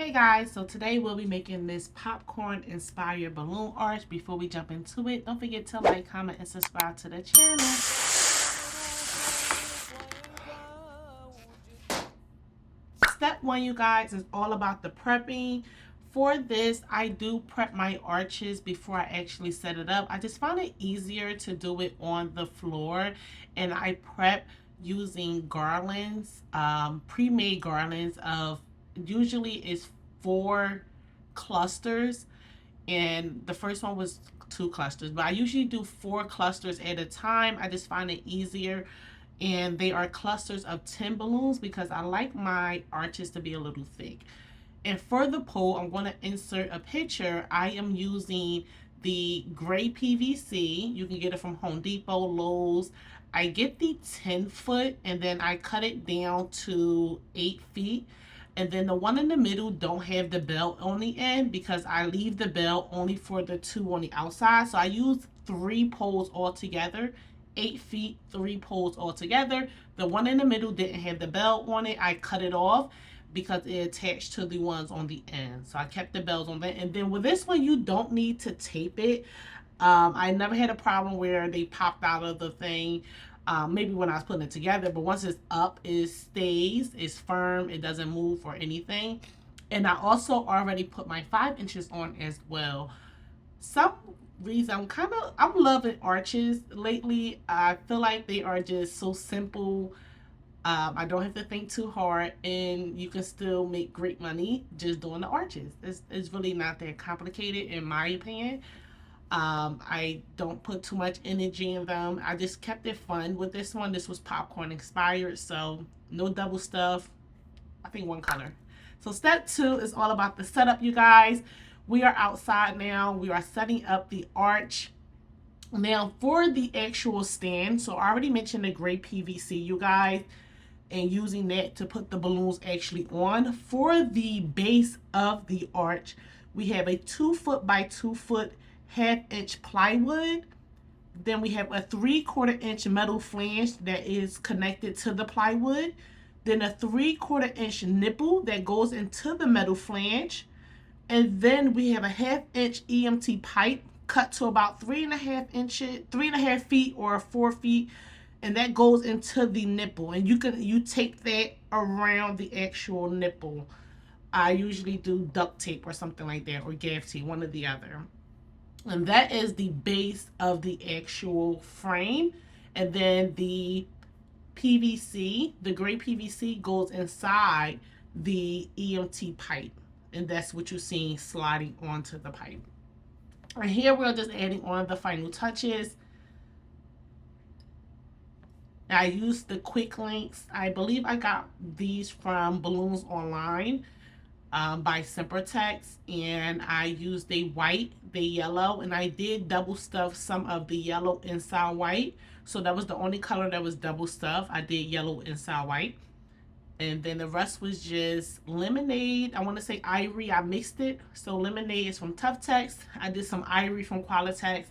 Hey guys, so today we'll be making this popcorn inspired balloon arch. Before we jump into it, don't forget to like, comment, and subscribe to the channel. Step one, you guys, is all about the prepping. For this, I do prep my arches before I actually set it up. I just found it easier to do it on the floor, and I prep using garlands, pre-made garlands of usually is 4 clusters, and the first one was 2 clusters, but I usually do 4 clusters at a time. I just find it easier, and they are clusters of 10 balloons because I like my arches to be a little thick. And for the pole, I'm going to insert a picture. I am using the gray PVC. You can get it from Home Depot, Lowe's. I get the 10 foot and then I cut it down to 8 feet. And then the one in the middle don't have the belt on the end because I leave the belt only for the 2 on the outside. So I use 3 poles altogether, 8 feet, 3 poles altogether. The one in the middle didn't have the belt on it. I cut it off because it attached to the ones on the end. So I kept the bells on that. And then with this one, you don't need to tape it. I never had a problem where they popped out of the thing. Maybe when I was putting it together, but once it's up, it stays, it's firm, it doesn't move or anything. And I also already put my 5 inches on as well. Some reason I'm loving arches lately. I feel like they are just so simple. I don't have to think too hard, and you can still make great money just doing the arches. It's really not that complicated in my opinion. I don't put too much energy in them. I just kept it fun with this one. This was popcorn inspired, so no double stuff. I think 1 color. So step 2 is all about the setup, you guys. We are outside now. We are setting up the arch. Now for the actual stand, so I already mentioned the gray PVC, you guys, and using that to put the balloons actually on. For the base of the arch, we have a 2 foot by 2 foot 1/2 inch plywood. Then we have a 3/4 inch metal flange that is connected to the plywood. Then a 3/4 inch nipple that goes into the metal flange. And then we have a 1/2 inch EMT pipe cut to about 3.5 inches, 3.5 feet or 4 feet, and that goes into the nipple. And you tape that around the actual nipple. I usually do duct tape or something like that, or gaff tape, one or the other. And that is the base of the actual frame. And then the PVC, the gray PVC, goes inside the EMT pipe. And that's what you're seeing sliding onto the pipe. And here we're just adding on the final touches. I used the quick links. I believe I got these from Balloons Online by Sempertex, and I used the white, the yellow, and I did double stuff some of the yellow inside white. So that was the only color that was double stuff. I did yellow inside white. And then the rest was just lemonade. I want to say Ivory. I mixed it. So lemonade is from Tuftex. I did some Ivory from Qualatex.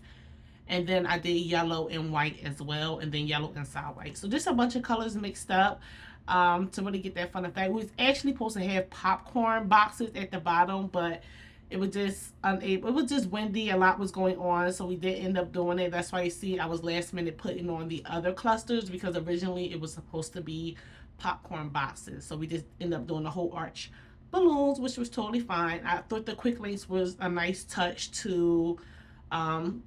And then I did yellow and white as well. And then yellow inside white. So just a bunch of colors mixed up to really get that fun effect. We was actually supposed to have popcorn boxes at the bottom, but it was just unable. It was just windy. A lot was going on. So we did end up doing it. That's why you see I was last minute putting on the other clusters, because originally it was supposed to be popcorn boxes. So we just ended up doing the whole arch balloons, which was totally fine. I thought the quick links was a nice touch to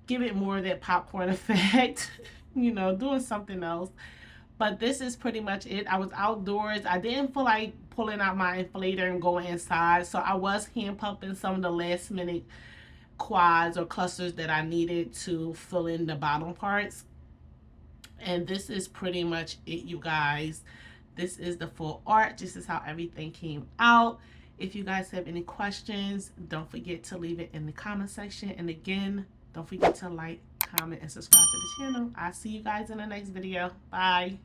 give it more of that popcorn effect, you know, doing something else. But this is pretty much it. I was outdoors. I didn't feel like pulling out my inflator and going inside, so I was hand pumping some of the last minute quads or clusters that I needed to fill in the bottom parts. And this is pretty much it, you guys. This is the full art. This is how everything came out. If you guys have any questions, don't forget to leave it in the comment section. And again, don't forget to like, comment, and subscribe to the channel. I'll see you guys in the next video. Bye.